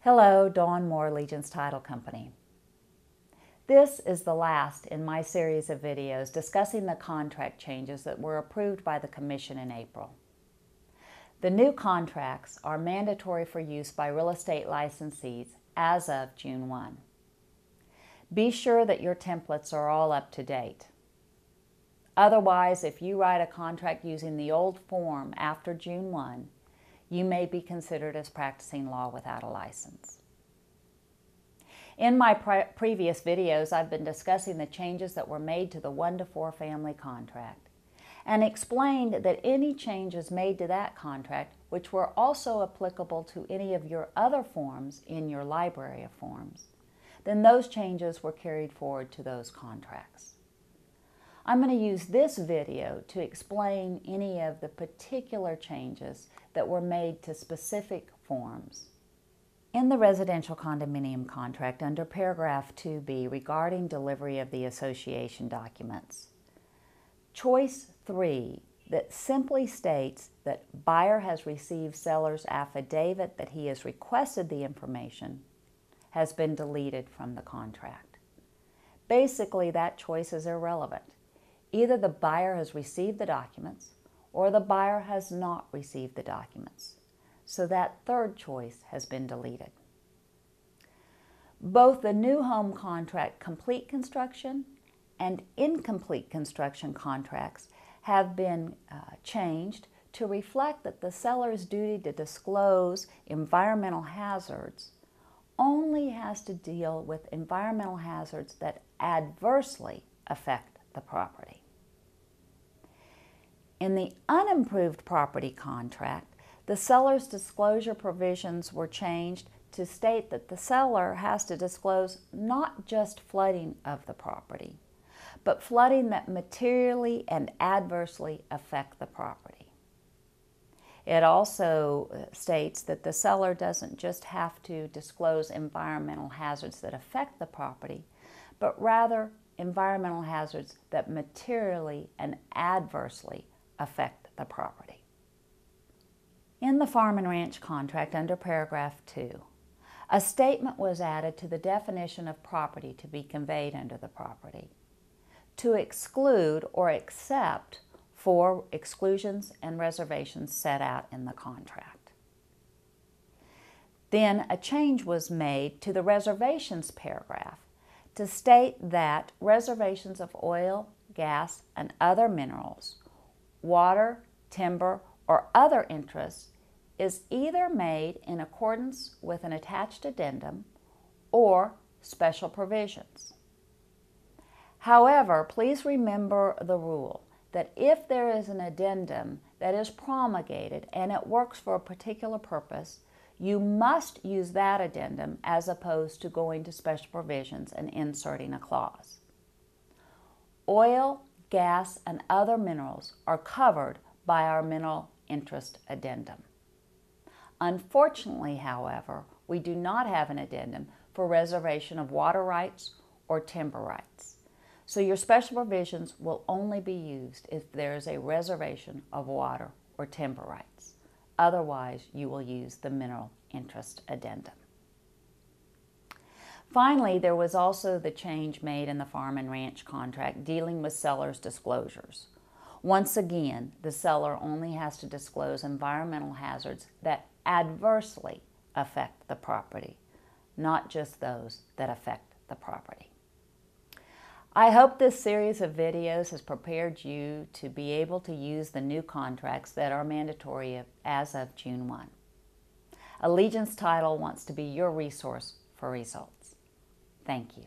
Hello, Dawn Moore, Allegiance Title Company. This is the last in my series of videos discussing the contract changes that were approved by the Commission in April. The new contracts are mandatory for use by real estate licensees as of June 1. Be sure that your templates are all up to date. Otherwise, if you write a contract using the old form after June 1, you may be considered as practicing law without a license. In my previous videos, I've been discussing the changes that were made to the 1-to-4 family contract and explained that any changes made to that contract, which were also applicable to any of your other forms in your library of forms, then those changes were carried forward to those contracts. I'm going to use this video to explain any of the particular changes that were made to specific forms. In the residential condominium contract, under paragraph 2B regarding delivery of the association documents, choice 3 that simply states that buyer has received seller's affidavit that he has requested the information has been deleted from the contract. Basically, that choice is irrelevant. Either the buyer has received the documents or the buyer has not received the documents. So that third choice has been deleted. Both the new home contract complete construction and incomplete construction contracts have been changed to reflect that the seller's duty to disclose environmental hazards only has to deal with environmental hazards that adversely affect the property. In the unimproved property contract, the seller's disclosure provisions were changed to state that the seller has to disclose not just flooding of the property, but flooding that materially and adversely affect the property. It also states that the seller doesn't just have to disclose environmental hazards that affect the property, but rather environmental hazards that materially and adversely affect the property. In the farm and ranch contract under paragraph 2, a statement was added to the definition of property to be conveyed under the property to exclude or except for exclusions and reservations set out in the contract. Then a change was made to the reservations paragraph to state that reservations of oil, gas, and other minerals, water, timber, or other interests is either made in accordance with an attached addendum or special provisions. However, please remember the rule that if there is an addendum that is promulgated and it works for a particular purpose, you must use that addendum as opposed to going to special provisions and inserting a clause. Oil, gas, and other minerals are covered by our mineral interest addendum. Unfortunately, however, we do not have an addendum for reservation of water rights or timber rights. So your special provisions will only be used if there is a reservation of water or timber rights. Otherwise, you will use the mineral interest addendum. Finally, there was also the change made in the farm and ranch contract dealing with seller's disclosures. Once again, the seller only has to disclose environmental hazards that adversely affect the property, not just those that affect the property. I hope this series of videos has prepared you to be able to use the new contracts that are mandatory as of June 1. Allegiance Title wants to be your resource for results. Thank you.